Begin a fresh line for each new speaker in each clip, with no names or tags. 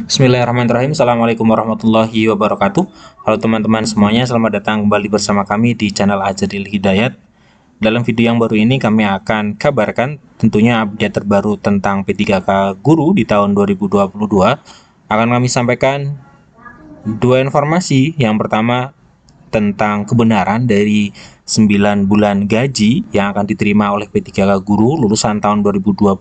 Bismillahirrahmanirrahim. Assalamualaikum warahmatullahi wabarakatuh. Halo teman-teman semuanya, selamat datang kembali bersama kami di channel Azadil Hidayat. Dalam video yang baru ini kami akan kabarkan tentunya update terbaru tentang P3K Guru di tahun 2022. Akan kami sampaikan dua informasi. Yang pertama tentang kebenaran dari 9 bulan gaji yang akan diterima oleh P3K Guru lulusan tahun 2022.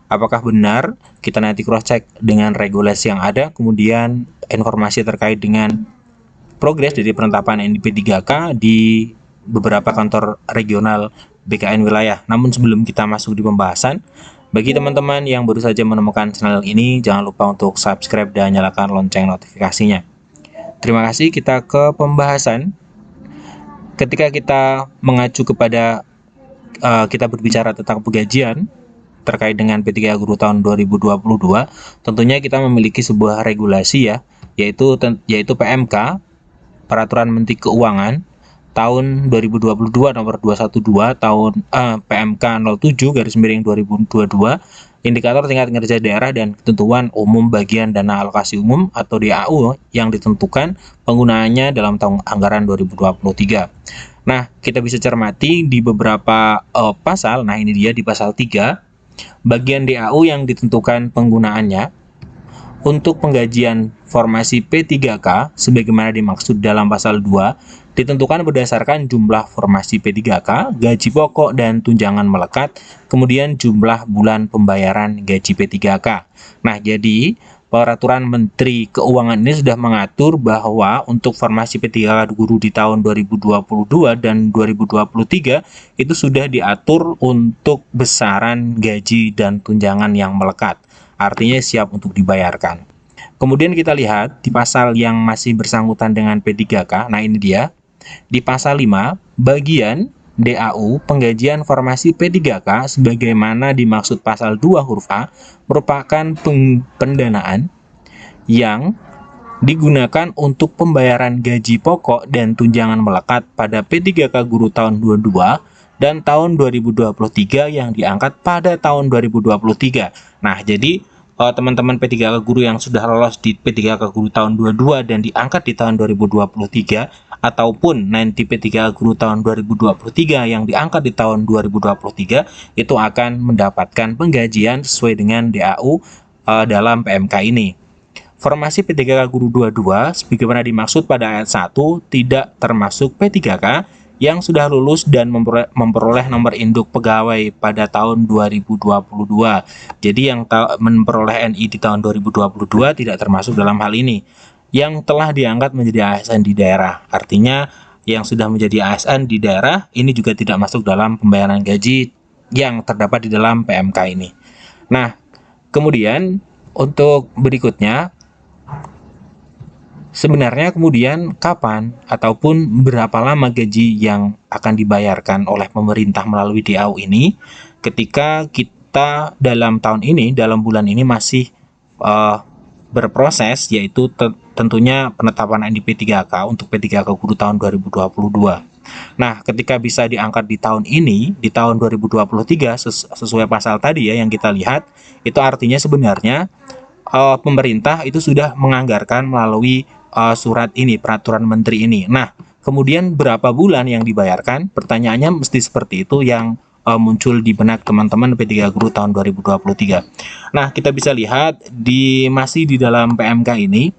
Apakah benar? Kita nanti cross check dengan regulasi yang ada, kemudian informasi terkait dengan progres dari penetapan NIP3K di beberapa kantor regional BKN wilayah. Namun sebelum kita masuk di pembahasan, bagi teman-teman yang baru saja menemukan channel ini, jangan lupa untuk subscribe dan nyalakan lonceng notifikasinya. Terima kasih, kita ke pembahasan. Ketika kita mengacu kepada kita berbicara tentang penggajian terkait dengan P3K Guru tahun 2022, tentunya kita memiliki sebuah regulasi ya, yaitu PMK, Peraturan Menteri Keuangan tahun 2022 nomor 212 tahun PMK 07/2022, indikator tingkat kinerja daerah dan ketentuan umum bagian dana alokasi umum atau DAU yang ditentukan penggunaannya dalam tahun anggaran 2023. Nah, kita bisa cermati di beberapa pasal. Nah, ini dia di pasal 3. Bagian DAU yang ditentukan penggunaannya untuk penggajian formasi P3K sebagaimana dimaksud dalam pasal 2 ditentukan berdasarkan jumlah formasi P3K, gaji pokok dan tunjangan melekat, kemudian jumlah bulan pembayaran gaji P3K. Nah, jadi Peraturan Menteri Keuangan ini sudah mengatur bahwa untuk formasi P3K Guru di tahun 2022 dan 2023 itu sudah diatur untuk besaran gaji dan tunjangan yang melekat. Artinya siap untuk dibayarkan. Kemudian kita lihat di pasal yang masih bersangkutan dengan P3K. Nah, ini dia. Di pasal 5, bagian DAU penggajian formasi P3K sebagaimana dimaksud pasal 2 huruf A merupakan pendanaan yang digunakan untuk pembayaran gaji pokok dan tunjangan melekat pada P3K Guru tahun 22 dan tahun 2023 yang diangkat pada tahun 2023. Nah, jadi teman-teman P3K Guru yang sudah lolos di P3K Guru tahun 22 dan diangkat di tahun 2023 ataupun nanti P3K Guru tahun 2023 yang diangkat di tahun 2023 itu akan mendapatkan penggajian sesuai dengan DAU dalam PMK ini. Formasi P3K Guru 22 sebagaimana dimaksud pada ayat 1 tidak termasuk P3K yang sudah lulus dan memperoleh nomor induk pegawai pada tahun 2022. Jadi yang memperoleh NI di tahun 2022 tidak termasuk dalam hal ini. Yang telah diangkat menjadi ASN di daerah. Artinya yang sudah menjadi ASN di daerah ini juga tidak masuk dalam pembayaran gaji yang terdapat di dalam PMK ini. Nah, kemudian untuk berikutnya, sebenarnya kemudian kapan ataupun berapa lama gaji yang akan dibayarkan oleh pemerintah melalui DAU ini ketika kita dalam tahun ini, dalam bulan ini masih berproses, yaitu tentunya penetapan NIP3K untuk P3K Guru tahun 2022. Nah, ketika bisa diangkat di tahun ini, di tahun 2023 sesuai pasal tadi ya yang kita lihat, itu artinya sebenarnya pemerintah itu sudah menganggarkan melalui surat ini, peraturan menteri ini. Nah, kemudian berapa bulan yang dibayarkan? Pertanyaannya mesti seperti itu yang muncul di benak teman-teman P3K Guru tahun 2023. Nah, kita bisa lihat masih di dalam PMK ini,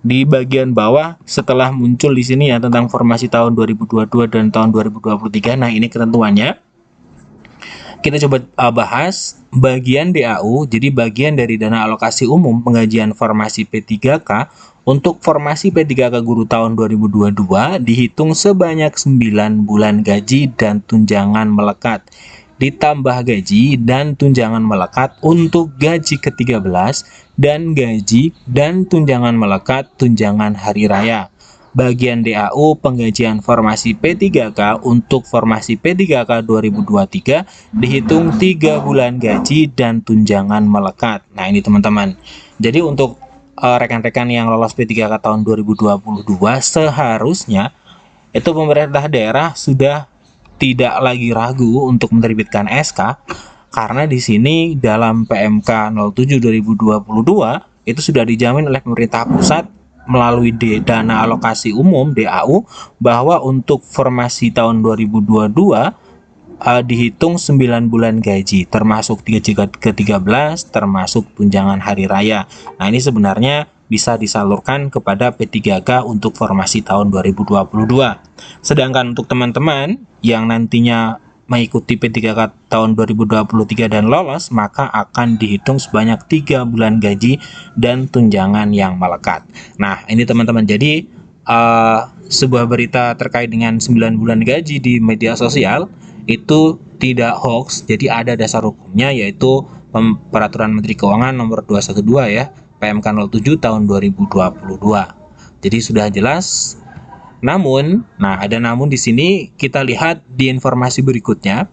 di bagian bawah setelah muncul di sini ya tentang formasi tahun 2022 dan tahun 2023. Nah, ini ketentuannya. Kita coba bahas bagian DAU, jadi bagian dari dana alokasi umum penggajian formasi P3K untuk formasi P3K Guru tahun 2022 dihitung sebanyak 9 bulan gaji dan tunjangan melekat, ditambah gaji dan tunjangan melekat untuk gaji ke-13 dan gaji dan tunjangan melekat tunjangan hari raya. Bagian DAU penggajian formasi P3K untuk formasi P3K 2023 dihitung 3 bulan gaji dan tunjangan melekat. Nah, ini teman-teman. Jadi untuk rekan-rekan yang lolos P3K tahun 2022 seharusnya itu pemerintah daerah sudah tidak lagi ragu untuk menerbitkan SK, karena di sini dalam PMK 07/2022 itu sudah dijamin oleh pemerintah pusat melalui dana alokasi umum DAU bahwa untuk formasi tahun 2022 dihitung 9 bulan gaji termasuk gaji ke-13 termasuk tunjangan hari raya. Nah, ini sebenarnya bisa disalurkan kepada P3K untuk formasi tahun 2022. Sedangkan untuk teman-teman yang nantinya mengikuti P3K tahun 2023 dan lolos, maka akan dihitung sebanyak 3 bulan gaji dan tunjangan yang melekat. Nah, ini teman-teman, jadi sebuah berita terkait dengan 9 bulan gaji di media sosial itu tidak hoax, jadi ada dasar hukumnya, yaitu Peraturan Menteri Keuangan nomor 212 ya, PMK 07 tahun 2022. Jadi sudah jelas. Namun, ada namun di sini kita lihat di informasi berikutnya.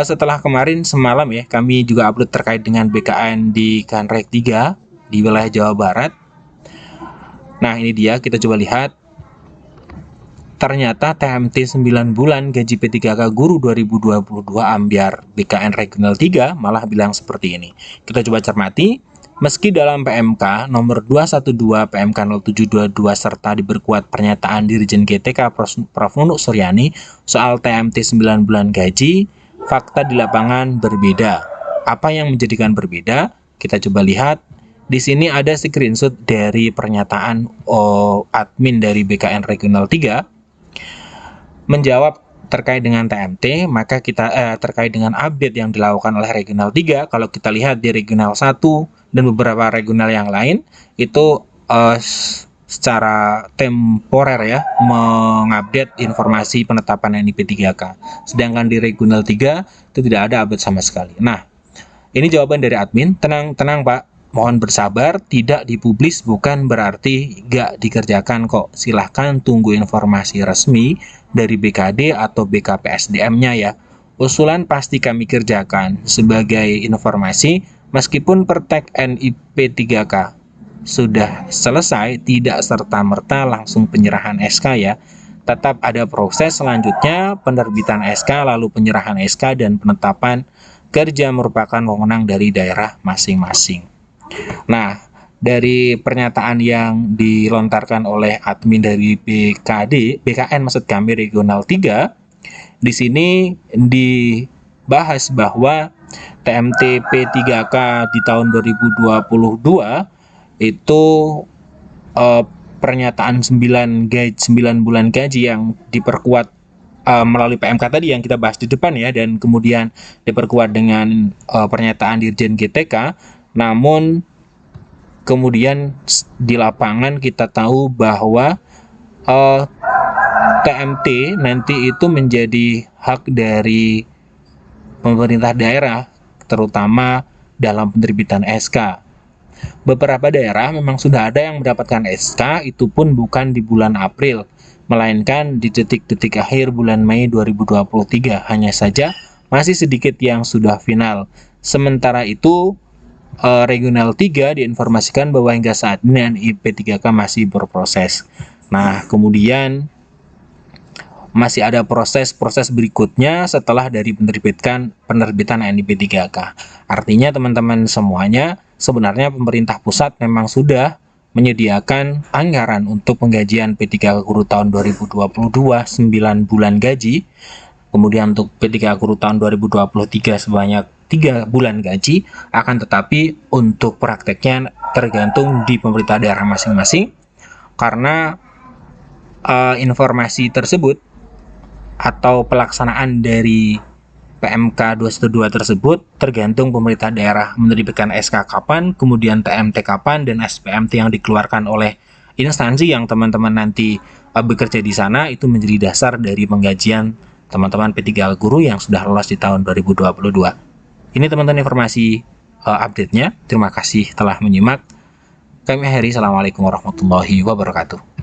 Setelah kemarin semalam ya, kami juga upload terkait dengan BKN di Kanrek 3 di wilayah Jawa Barat. Nah, ini dia, kita coba lihat. Ternyata TMT 9 bulan gaji P3K Guru 2022 ambyar BKN Regional 3 malah bilang seperti ini. Kita coba cermati. Meski dalam PMK nomor 212 PMK 0722 serta diperkuat pernyataan Dirjen GTK Prof. Nunuk Suryani soal TMT 9 bulan gaji, fakta di lapangan berbeda. Apa yang menjadikan berbeda? Kita coba lihat. Di sini ada screenshot dari pernyataan admin dari BKN Regional 3 menjawab terkait dengan TMT, maka kita terkait dengan update yang dilakukan oleh Regional 3, kalau kita lihat di Regional 1 dan beberapa regional yang lain, itu secara temporer ya, mengupdate informasi penetapan NIP 3K. Sedangkan di Regional 3 itu tidak ada update sama sekali. Nah, ini jawaban dari admin, tenang Pak, mohon bersabar, tidak dipublis bukan berarti gak dikerjakan kok. Silahkan tunggu informasi resmi dari BKD atau BKPSDM-nya ya. Usulan pasti kami kerjakan. Sebagai informasi, meskipun pertek NIP 3K sudah selesai, tidak serta-merta langsung penyerahan SK ya. Tetap ada proses selanjutnya, penerbitan SK, lalu penyerahan SK, dan penetapan kerja merupakan wewenang dari daerah masing-masing. Nah, dari pernyataan yang dilontarkan oleh admin dari BKN maksud kami Regional 3, di sini dibahas bahwa TMT P3K di tahun 2022 itu pernyataan 9 bulan gaji yang diperkuat melalui PMK tadi yang kita bahas di depan ya, dan kemudian diperkuat dengan pernyataan Dirjen GTK. Namun kemudian di lapangan kita tahu bahwa TMT nanti itu menjadi hak dari pemerintah daerah, terutama dalam penerbitan SK. Beberapa daerah memang sudah ada yang mendapatkan SK, itu pun bukan di bulan April, melainkan di detik-detik akhir bulan Mei 2023. Hanya saja masih sedikit yang sudah final. Sementara itu, Regional 3 diinformasikan bahwa hingga saat ini NIP 3K masih berproses. Nah, kemudian masih ada proses berikutnya setelah dari penerbitan NIP 3K. Artinya teman-teman semuanya, sebenarnya pemerintah pusat memang sudah menyediakan anggaran untuk penggajian P3K Guru tahun 2022 9 bulan gaji. Kemudian untuk P3K Guru tahun 2023 sebanyak 3 bulan gaji, akan tetapi untuk prakteknya tergantung di pemerintah daerah masing-masing, karena informasi tersebut atau pelaksanaan dari PMK 212 tersebut tergantung pemerintah daerah menerbitkan SK kapan, kemudian TMT kapan, dan SPMT yang dikeluarkan oleh instansi yang teman-teman nanti bekerja di sana, itu menjadi dasar dari penggajian teman-teman P3K Guru yang sudah lolos di tahun 2022. Ini teman-teman informasi update-nya. Terima kasih telah menyimak. Kami akhiri. Assalamualaikum warahmatullahi wabarakatuh.